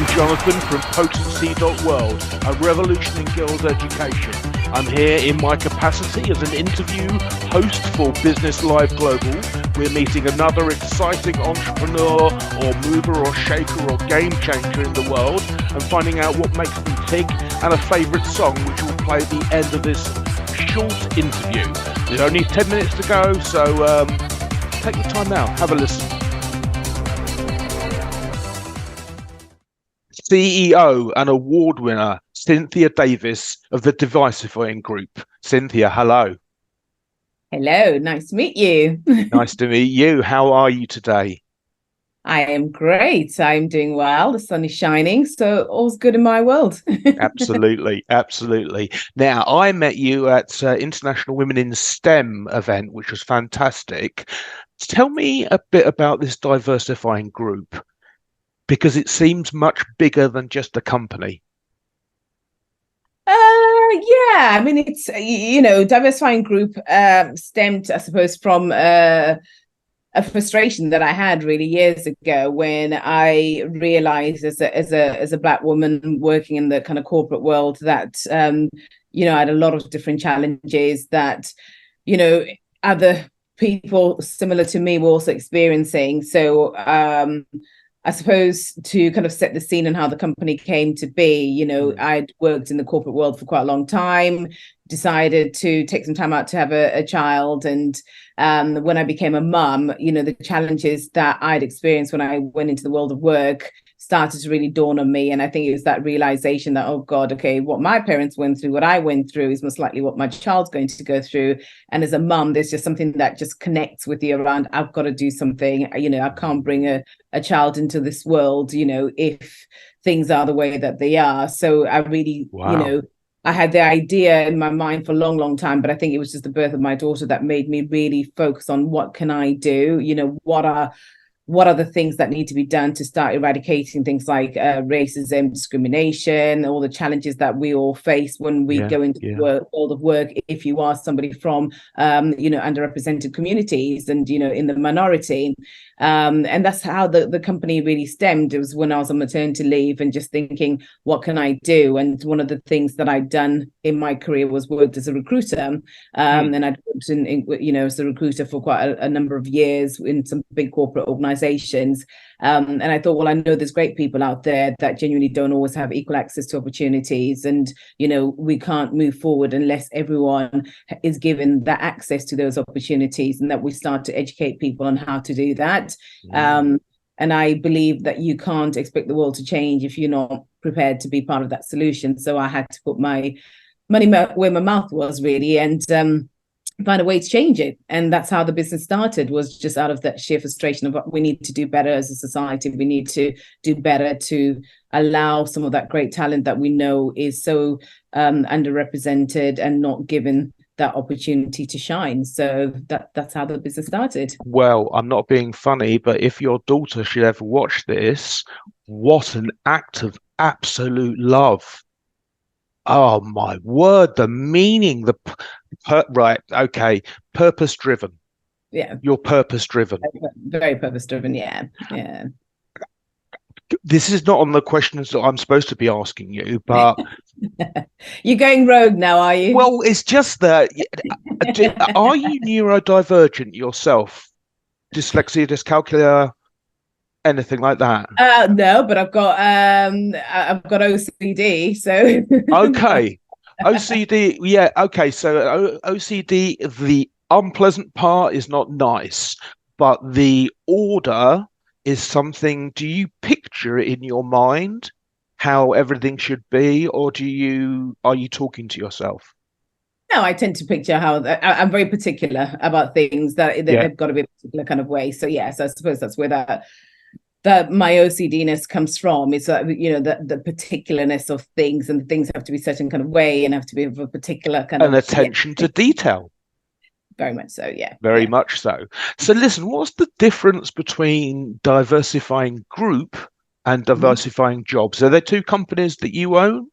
I'm Jonathan from Potency.world, a revolution in girls' education. I'm here in my capacity as an interview host for Business Live Global. We're meeting another exciting entrepreneur or mover or shaker or game changer in the world and finding out what makes them tick and a favourite song which will play at the end of this short interview. There's only 10 minutes to go, so take your time now, have a listen. CEO and award winner Cynthia Davis of the Diversifying Group. Cynthia, hello. Hello, nice to meet you. Nice to meet you. How are you today? I am great. I'm doing well. The sun is shining, so all's good in my world. Absolutely, absolutely. Now, I met you at International Women in STEM event, which was fantastic. Tell me a bit about this Diversifying Group, because it seems much bigger than just a company. Yeah, I mean, it's, Diversifying Group stemmed, I suppose, from a frustration that I had really years ago when I realized as a Black woman working in the kind of corporate world that, I had a lot of different challenges that, other people similar to me were also experiencing. So, I suppose to kind of set the scene and how the company came to be, I'd worked in the corporate world for quite a long time, decided to take some time out to have a child. And when I became a mum, the challenges that I'd experienced when I went into the world of work started to really dawn on me. And I think it was that realization that, oh God, okay, what my parents went through, what I went through is most likely what my child's going to go through. And as a mum, there's just something that just connects with you around, I've got to do something. I can't bring a child into this world, if things are the way that they are. So I really, Wow. I had the idea in my mind for a long, long time, but I think it was just the birth of my daughter that made me really focus on what can I do? What are the things that need to be done to start eradicating things like racism, discrimination, all the challenges that we all face when we go into the world of work, if you are somebody from, underrepresented communities and, in the minority. And that's how the company really stemmed. It was when I was on maternity leave and just thinking, what can I do? And one of the things that I'd done in my career was worked as a recruiter. And I'd worked as a recruiter for quite a number of years in some big corporate organizations. And I thought, well, I know there's great people out there that genuinely don't always have equal access to opportunities. And, we can't move forward unless everyone is given that access to those opportunities and that we start to educate people on how to do that. And I believe that you can't expect the world to change if you're not prepared to be part of that solution. So I had to put my money where my mouth was, really, and find a way to change it. And that's how the business started, was just out of that sheer frustration of what we need to do better as a society. We need to do better to allow some of that great talent that we know is so underrepresented and not given that opportunity to shine. So that's how the business started. Well, I'm not being funny, but if your daughter should ever watch this, what an act of absolute love. Oh my word, the meaning, right, okay, purpose driven. Yeah. You're purpose driven. Very purpose driven, yeah. This is not on the questions that I'm supposed to be asking you, but you're going rogue now, are you? Well, it's just that, are you neurodivergent yourself? Dyslexia, dyscalculia, anything like that? No, but I've got OCD, so okay. OCD, yeah, okay. So OCD, the unpleasant part is not nice, but the order is something. Do you picture it in your mind how everything should be, or are you talking to yourself? No, I tend to picture how I'm very particular about things that they've got to be a particular kind of way. So yes, I suppose that's where that my OCDness comes from. It's the particularness of things, and things have to be a certain kind of way and have to be of a particular kind of attention to detail. Very much so, yeah. Very much so. So listen, what's the difference between Diversifying Group and Diversifying Jobs? Are there two companies that you own?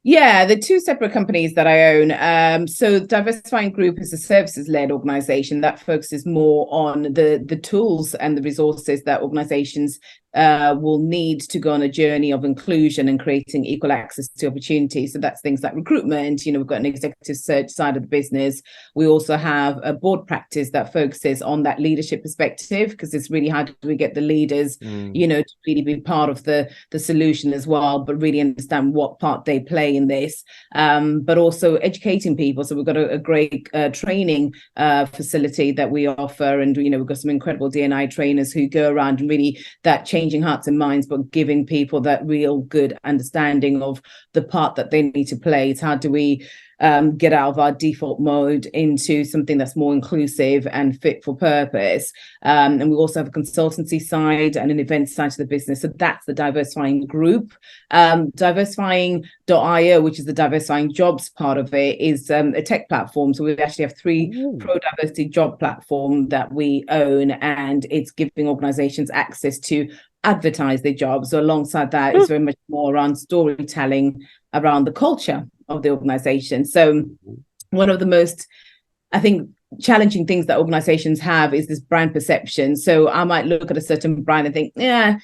Yeah, the two separate companies that I own. So Diversifying Group is a services-led organization that focuses more on the tools and the resources that organizations will need to go on a journey of inclusion and creating equal access to opportunities. So that's things like recruitment. We've got an executive search side of the business. We also have a board practice that focuses on that leadership perspective, because it's really how do we get the leaders, to really be part of the solution as well, but really understand what part they play in this, but also educating people. So we've got a great training facility that we offer, and we've got some incredible D&I trainers who go around and really that changing hearts and minds, but giving people that real good understanding of the part that they need to play. It's how do we get out of our default mode into something that's more inclusive and fit for purpose. And we also have a consultancy side and an event side to the business. So that's the Diversifying group. Diversifying.io, which is the diversifying jobs part of it, is a tech platform. So we actually have 3 pro-diversity job platform that we own, and it's giving organizations access to advertise their jobs. So alongside that, it's very much more around storytelling around the culture of the organization. So one of the most, I think, challenging things that organizations have is this brand perception. So I might look at a certain brand and think, yeah,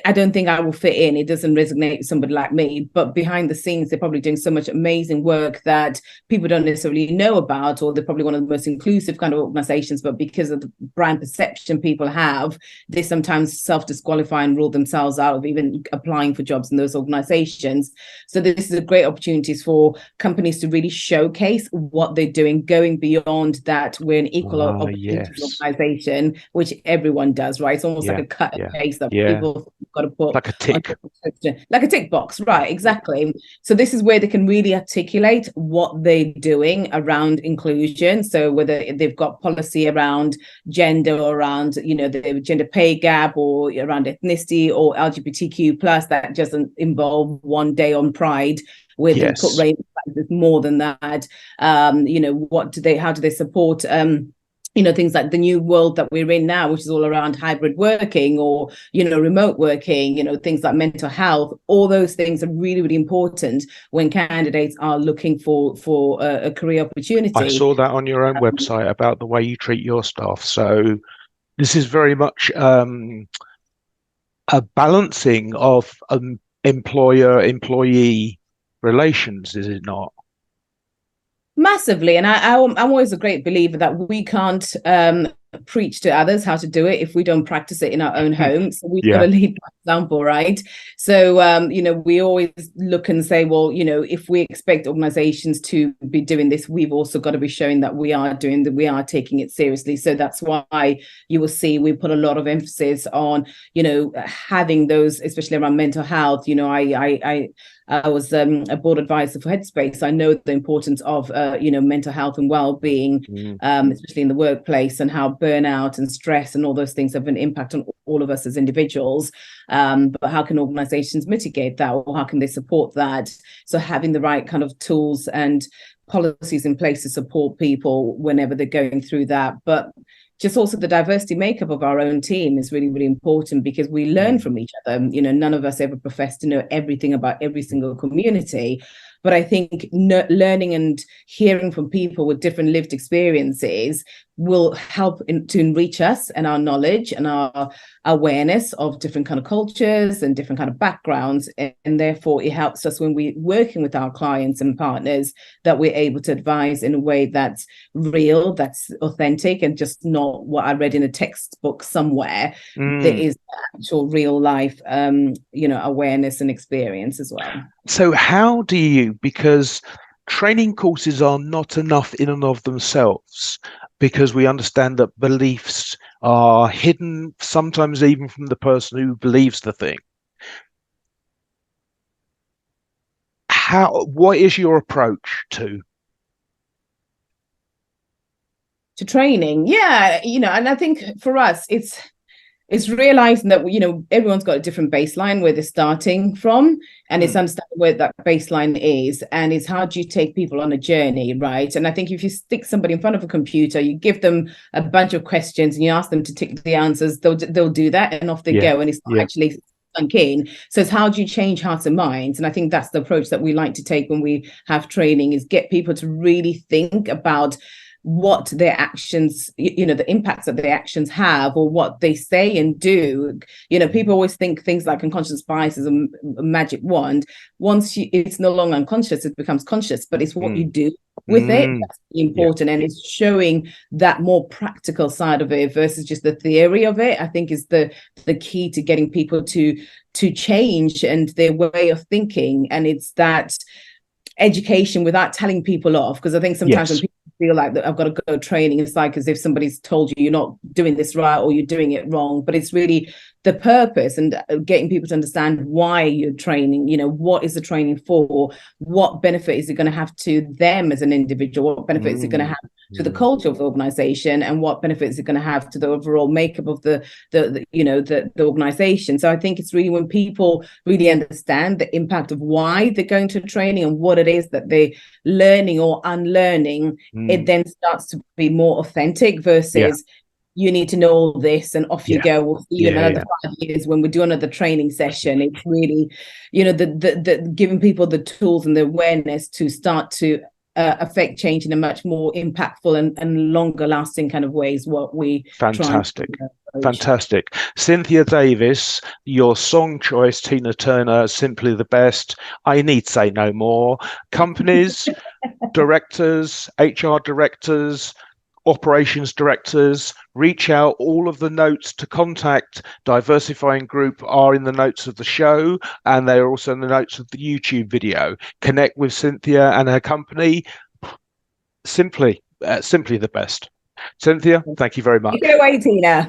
I don't think I will fit in. It doesn't resonate with somebody like me. But behind the scenes, they're probably doing so much amazing work that people don't necessarily know about, or they're probably one of the most inclusive kind of organizations. But because of the brand perception people have, they sometimes self-disqualify and rule themselves out of even applying for jobs in those organizations. So this is a great opportunity for companies to really showcase what they're doing, going beyond that. We're an equal opportunities organization, which everyone does, right? It's almost like a cut and paste that people got to put like a tick box, right? Exactly. So this is where they can really articulate what they're doing around inclusion. So whether they've got policy around gender, or around the gender pay gap, or around ethnicity, or LGBTQ plus, that doesn't involve one day on Pride where they put race, more than that. How do they support things like the new world that we're in now, which is all around hybrid working, or remote working, things like mental health. All those things are really, really important when candidates are looking for a career opportunity. I saw that on your own website about the way you treat your staff. So this is very much a balancing of employer-employee relations, is it not? Massively. And I'm always a great believer that we can't preach to others how to do it if we don't practice it in our own home. So we've got to lead by example, right? So we always look and say, well, if we expect organizations to be doing this, we've also got to be showing that we are taking it seriously. So that's why you will see we put a lot of emphasis on having those, especially around mental health. I was a board advisor for Headspace. I know the importance of mental health and well-being, especially in the workplace, and how burnout and stress and all those things have an impact on all of us as individuals. But how can organizations mitigate that, or how can they support that? So having the right kind of tools and policies in place to support people whenever they're going through that. But just also the diversity makeup of our own team is really, really important, because we learn from each other. None of us ever profess to know everything about every single community. But I think learning and hearing from people with different lived experiences will help to enrich us and our knowledge and our awareness of different kind of cultures and different kind of backgrounds. And therefore, it helps us when we're working with our clients and partners, that we're able to advise in a way that's real, that's authentic, and just not what I read in a textbook somewhere. There is actual real life, awareness and experience as well. So how do you, because training courses are not enough in and of themselves, because we understand that beliefs are hidden, sometimes even from the person who believes the thing. What is your approach to training? Yeah, and I think for us, it's realizing that everyone's got a different baseline where they're starting from, and it's understanding where that baseline is, and it's how do you take people on a journey, right? And I think if you stick somebody in front of a computer, you give them a bunch of questions and you ask them to tick the answers, they'll do that, and off they go, and it's not actually sunk in. So it's how do you change hearts and minds? And I think that's the approach that we like to take when we have training, is get people to really think about what their actions, the impacts that their actions have, or what they say and do. People always think things like unconscious bias is a magic wand. Once it's no longer unconscious, it becomes conscious, but it's what you do with it that's important. And it's showing that more practical side of it versus just the theory of it, I think, is the key to getting people to change and their way of thinking. And it's that education without telling people off, because I think sometimes when people feel like that I've got to go training, it's like as if somebody's told you you're not doing this right or you're doing it wrong. But it's really the purpose and getting people to understand why you're training. What is the training for? What benefit is it going to have to them as an individual? What benefit is it going to have to the culture of the organization? And what benefit is it going to have to the overall makeup of the organization? So I think it's really when people really understand the impact of why they're going to training and what it is that they're learning or unlearning, it then starts to be more authentic versus you need to know all this and off you go. We'll see you in another 5 years when we do another training session. It's really, the giving people the tools and the awareness to start to affect change in a much more impactful and longer lasting kind of ways. What we fantastic. Cynthia Davis, your song choice, Tina Turner, Simply the Best. I need say no more. Companies, directors, HR directors, operations directors, reach out. All of the notes to contact Diversifying Group are in the notes of the show, and they are also in the notes of the YouTube video. Connect with Cynthia and her company. Simply the best. Cynthia, thank you very much. Take it away, Tina.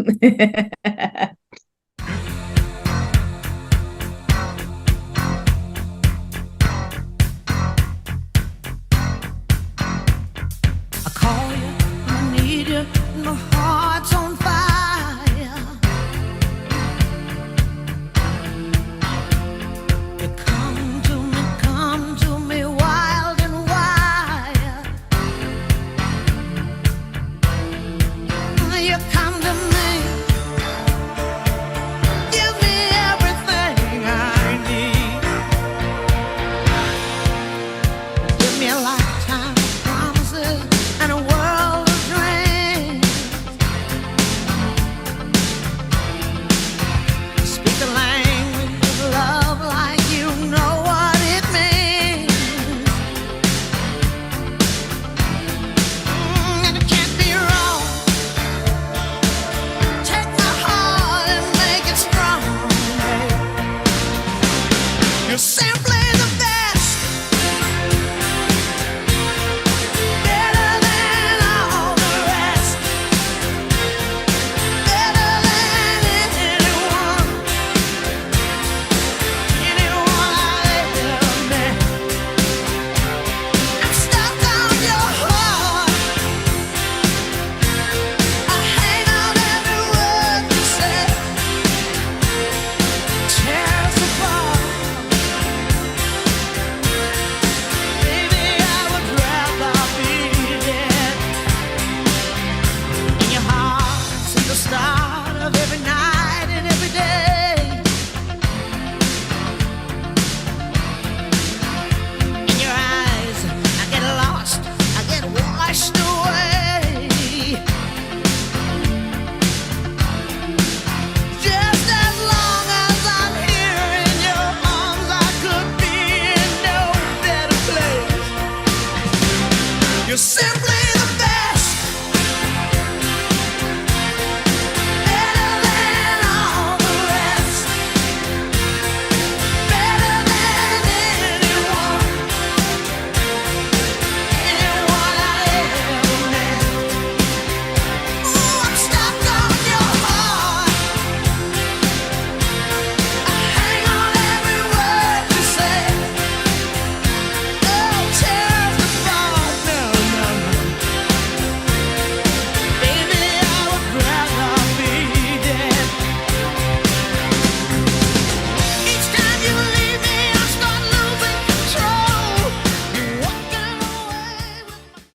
You're simply